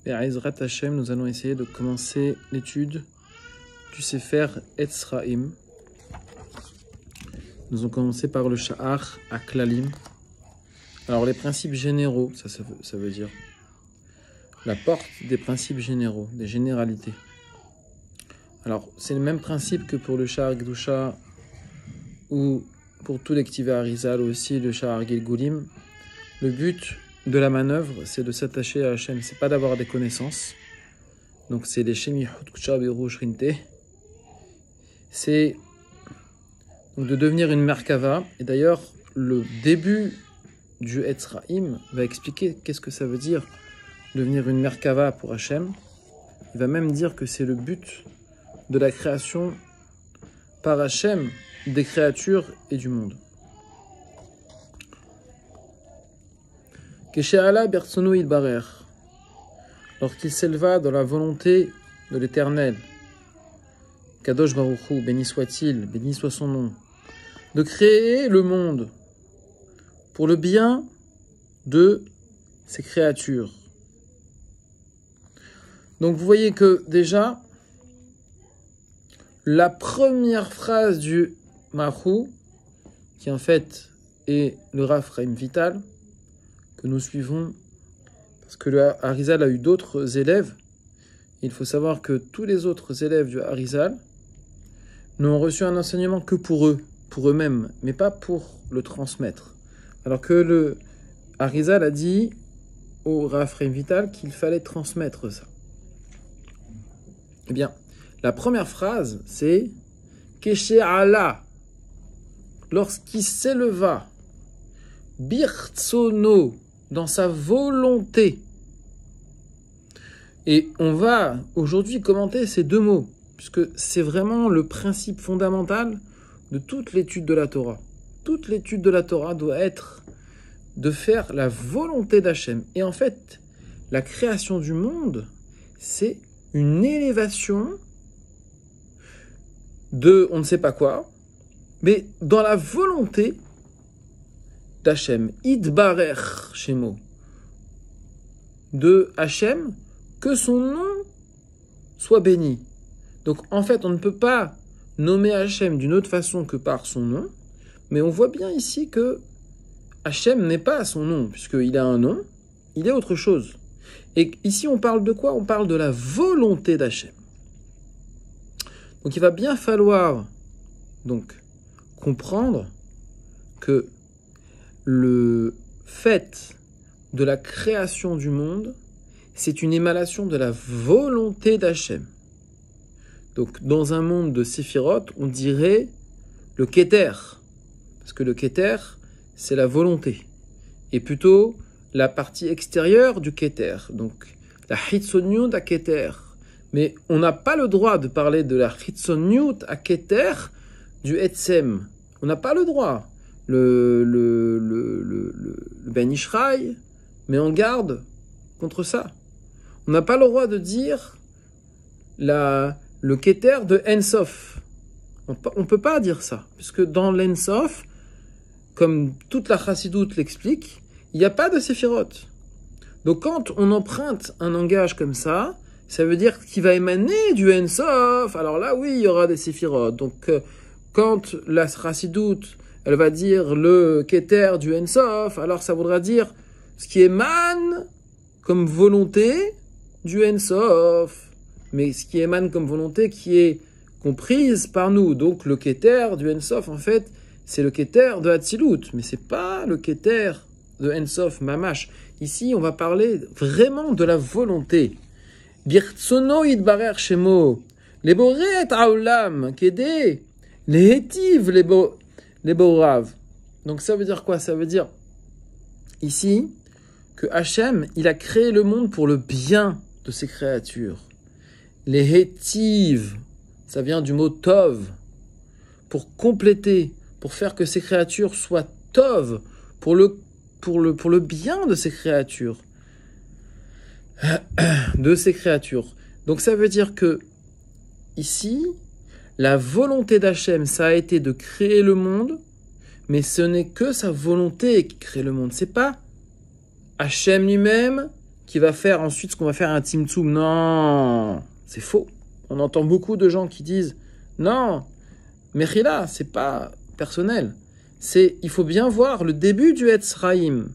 Be'ezrat Hashem, nous allons essayer de commencer l'étude du Sefer Etz Chaim. Nous allons commencer par le Sha'ar à Klalim. Alors les principes généraux, ça veut dire la porte des principes généraux, des généralités. Alors c'est le même principe que pour le Sha'ar Gdusha ou pour tous les Ktivei Arizal, aussi le Sha'ar Gilgulim. Le but de la manœuvre, c'est de s'attacher à Hachem, c'est pas d'avoir des connaissances. Donc c'est les Shemi Hutkucha Beru Shrinte. C'est donc de devenir une Merkava. Et d'ailleurs, le début du Etz Chaim va expliquer qu'est-ce que ça veut dire devenir une Merkava pour Hachem. Il va même dire que c'est le but de la création par Hachem des créatures et du monde. Keshe'ala bertsono ilbarer, lorsqu'il s'éleva dans la volonté de l'Éternel, Kadosh Baruch Hu, béni soit-il, béni soit son nom, de créer le monde pour le bien de ses créatures. Donc vous voyez que déjà, la première phrase du Mahou, qui en fait est le Rav Chaim Vital, que nous suivons, parce que le Arizal a eu d'autres élèves. Il faut savoir que tous les autres élèves du Arizal n'ont reçu un enseignement que pour eux-mêmes, mais pas pour le transmettre. Alors que le Arizal a dit au Rav Chaim Vital qu'il fallait transmettre ça. Eh bien, la première phrase, c'est « Keshe'ala » lorsqu'il s'éleva, « Birtsono » dans sa volonté. Et on va aujourd'hui commenter ces deux mots, puisque c'est vraiment le principe fondamental de toute l'étude de la Torah. Toute l'étude de la Torah doit être de faire la volonté d'Hachem. Et en fait, la création du monde, c'est une élévation de on ne sait pas quoi, mais dans la volonté d'Hachem, Idbarer Shemo, de Hachem, que son nom soit béni. Donc en fait, on ne peut pas nommer Hachem d'une autre façon que par son nom, mais on voit bien ici que Hachem n'est pas son nom, puisqu'il a un nom, il est autre chose. Et ici, on parle de quoi? On parle de la volonté d'Hachem. Donc il va bien falloir donc comprendre que le fait de la création du monde, c'est une émanation de la volonté d'Hachem. Donc, dans un monde de Séphirot, on dirait le Keter, parce que le Keter, c'est la volonté, et plutôt la partie extérieure du Keter, donc la Hitzoniut à Keter. Mais on n'a pas le droit de parler de la Hitzoniut à Keter du Etzem. On n'a pas le droit. Le Ben Ishraï met en garde contre ça. On n'a pas le droit de dire le Keter de Ensof. On ne peut pas dire ça, puisque dans l'Ensof, comme toute la Chassidoute l'explique, il n'y a pas de Séphirot. Donc quand on emprunte un langage comme ça veut dire qu'il va émaner du Ensof. Alors là, oui, il y aura des Séphirot. Donc quand la Chassidoute elle va dire le Keter du Ensof, alors ça voudra dire ce qui émane comme volonté du Ensof, mais ce qui émane comme volonté qui est comprise par nous. Donc le Keter du Ensof, en fait, c'est le Keter de Hatzilut, mais c'est pas le Keter de Ensof Mamash. Ici, on va parler vraiment de la volonté. Birtsono idbarer shemo, leboret haolam, kede, lehetiv les Borav. Donc ça veut dire quoi? Ça veut dire ici que Hachem, il a créé le monde pour le bien de ses créatures. Les Hétiv, ça vient du mot Tov, pour compléter, pour faire que ces créatures soient Tov, pour le bien de ces créatures. Donc ça veut dire que ici, la volonté d'Hachem, ça a été de créer le monde, mais ce n'est que sa volonté qui crée le monde. C'est pas Hachem lui-même qui va faire ensuite ce qu'on va faire un Tzimtzum. Non, c'est faux. On entend beaucoup de gens qui disent non, Mechila, c'est pas personnel. Il faut bien voir le début du Etz Chaim.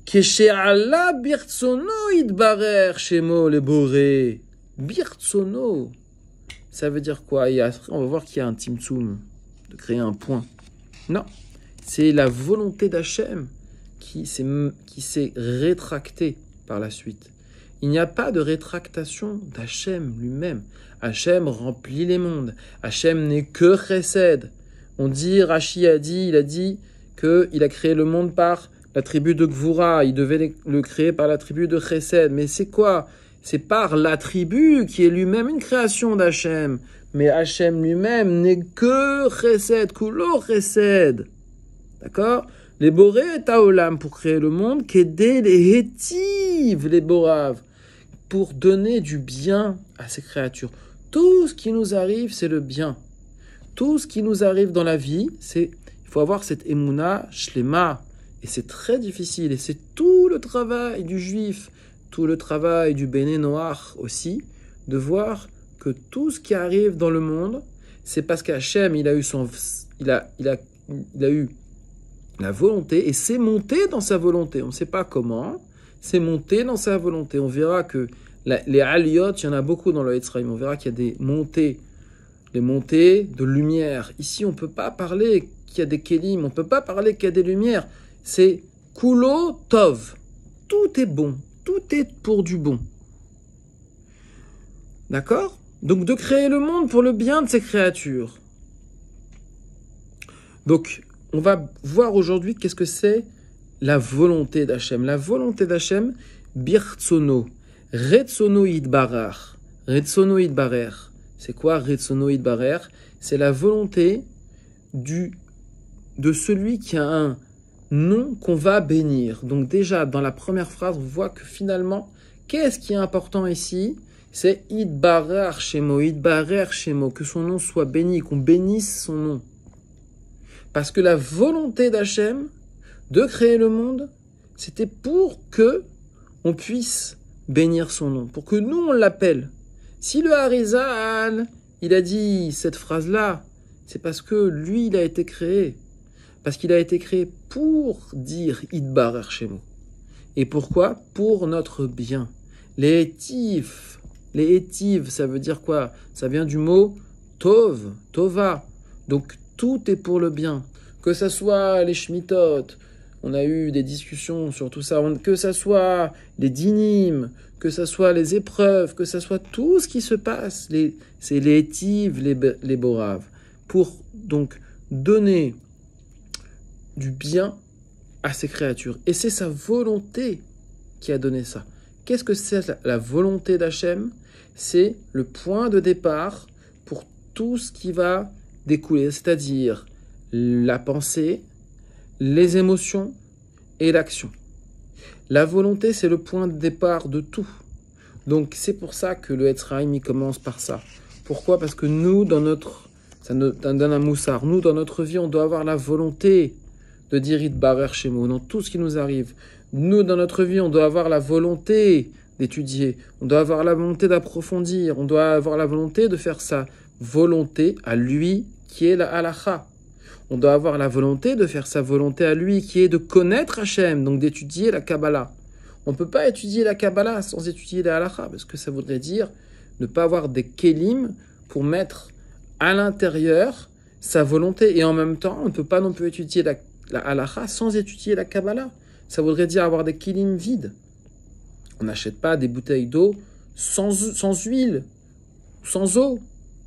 Keshe'ala birtsono idbarer shemo leboré. Birtsono. Ça veut dire quoi? On va voir qu'il y a un Tzimtzum, de créer un point. Non, c'est la volonté d'Hachem qui s'est rétractée par la suite. Il n'y a pas de rétractation d'Hachem lui-même. Hachem remplit les mondes. Hachem n'est que Chesed. On dit, Rashi il a dit qu'il a créé le monde par la tribu de Gvura. Il devait le créer par la tribu de Chesed. Mais c'est quoi? C'est par la tribu qui est lui-même une création d'Hachem. Mais Hachem lui-même n'est que Chesed, Kulo Chesed. D'accord? Les boré et Taolam pour créer le monde, qu'aider les hétiv, les borav, pour donner du bien à ces créatures. Tout ce qui nous arrive, c'est le bien. Tout ce qui nous arrive dans la vie, il faut avoir cette émouna shlema. Et c'est très difficile. Et c'est tout le travail du juif, tout le travail du béné noir aussi, de voir que tout ce qui arrive dans le monde, c'est parce qu'Hachem, il a eu la volonté, et c'est monté dans sa volonté. On ne sait pas comment, c'est monté dans sa volonté. On verra que les aliyot, il y en a beaucoup dans le Etz Chaim. On verra qu'il y a des montées de lumière. Ici, on ne peut pas parler qu'il y a des kelim, on ne peut pas parler qu'il y a des lumières. C'est kulo tov. Tout est bon, tout est pour du bon. D'accord? Donc de créer le monde pour le bien de ces créatures. Donc, on va voir aujourd'hui qu'est-ce que c'est la volonté d'Hachem. La volonté d'Hachem, birtsono, retsono idbarer. Retsono idbarer. C'est quoi retsono idbarer? C'est la volonté de celui qui a un nom qu'on va bénir. Donc déjà, dans la première phrase, on voit que finalement, qu'est-ce qui est important ici? C'est idbarer shemo, que son nom soit béni, qu'on bénisse son nom. Parce que la volonté d'Hachem de créer le monde, c'était pour que on puisse bénir son nom, pour que nous on l'appelle. Si le Harizal, il a dit cette phrase-là, c'est parce que lui, il a été créé. Parce qu'il a été créé pour dire Idbarer Shemo. Et pourquoi? Pour notre bien. Les hétifs, ça veut dire quoi? Ça vient du mot Tov, Tova. Donc tout est pour le bien. Que ça soit les Shmitot, on a eu des discussions sur tout ça, que ça soit les dinim, que ça soit les épreuves, que ça soit tout ce qui se passe, c'est les hétifs, les boraves, pour donc donner du bien à ces créatures. Et c'est sa volonté qui a donné ça. Qu'est-ce que c'est la volonté d'Hachem? C'est le point de départ pour tout ce qui va découler, c'est-à-dire la pensée, les émotions et l'action. La volonté, c'est le point de départ de tout. Donc c'est pour ça que le Etz Chaim, il commence par ça. Pourquoi? Parce que nous, ça nous donne un moussard, nous, dans notre vie, on doit avoir la volonté de dire Idbarer Shemo dans tout ce qui nous arrive. Nous, dans notre vie, on doit avoir la volonté d'étudier, on doit avoir la volonté d'approfondir, on doit avoir la volonté de faire sa volonté à lui qui est la halacha. On doit avoir la volonté de faire sa volonté à lui qui est de connaître Hachem, donc d'étudier la Kabbalah. On ne peut pas étudier la Kabbalah sans étudier la halacha, parce que ça voudrait dire ne pas avoir des kelim pour mettre à l'intérieur sa volonté. Et en même temps, on ne peut pas non plus étudier la halacha sans étudier la Kabbalah. Ça voudrait dire avoir des kelim vides. On n'achète pas des bouteilles d'eau sans huile, sans eau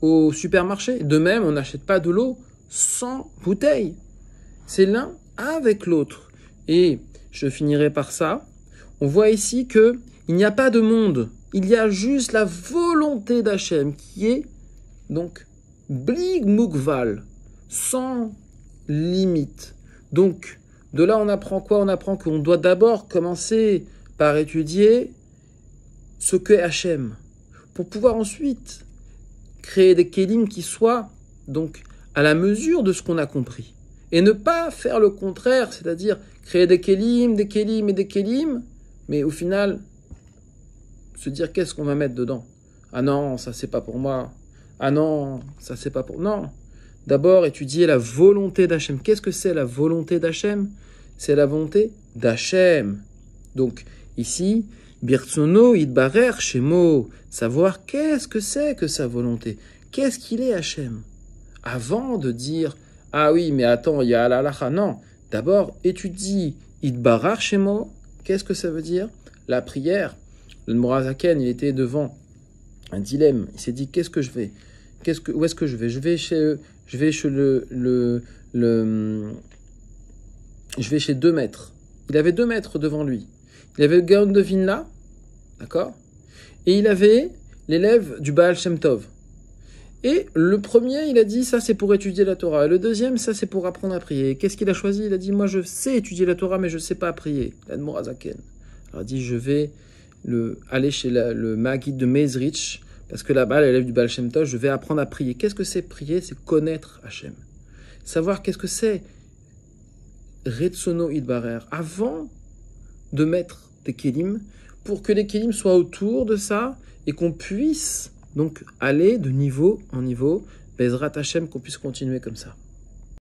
au supermarché. De même, on n'achète pas de l'eau sans bouteille. C'est l'un avec l'autre. Et je finirai par ça. On voit ici que il n'y a pas de monde. Il y a juste la volonté d'Hachem qui est donc blig mukval, sans limite. Donc, de là, on apprend quoi? On apprend qu'on doit d'abord commencer par étudier ce qu'est Hachem, pour pouvoir ensuite créer des kelim qui soient donc à la mesure de ce qu'on a compris. Et ne pas faire le contraire, c'est-à-dire créer des kelim et des kelim, mais au final, se dire qu'est-ce qu'on va mettre dedans. Ah non, ça c'est pas pour moi. Ah non, ça c'est pas pour... Non. D'abord, étudier la volonté d'Hachem. Qu'est-ce que c'est la volonté d'Hachem? C'est la volonté d'Hachem. Donc, ici, Birtsono, Idbarer, Shemo, savoir qu'est-ce que c'est que sa volonté. Qu'est-ce qu'il est Hachem? Avant de dire, ah oui, mais attends, il y a l'alacha. Non. D'abord, étudie Idbarer, Shemo. Qu'est-ce que ça veut dire? La prière. Le Morazaken, il était devant un dilemme. Il s'est dit, qu'est-ce que je fais? Où est-ce que je vais? Je vais chez je vais chez 2 maîtres. Il avait 2 maîtres devant lui. Il avait le Gaon de Vilna, d'accord? Et il avait l'élève du Baal Shem Tov. Et le premier, il a dit, ça c'est pour étudier la Torah. Et le deuxième, ça c'est pour apprendre à prier. Qu'est-ce qu'il a choisi? Il a dit, moi je sais étudier la Torah, mais je ne sais pas prier. L'Admor Azaken. Alors il a dit, je vais aller chez le Maguid de Mezrich, parce que là-bas, l'élève du Baal Shem Tov, je vais apprendre à prier. Qu'est-ce que c'est prier? C'est connaître Hachem. Savoir qu'est-ce que c'est Retsono Idbarer. Avant de mettre des kélim, pour que les kélim soient autour de ça, et qu'on puisse donc aller de niveau en niveau, Bezrat Hachem, qu'on puisse continuer comme ça.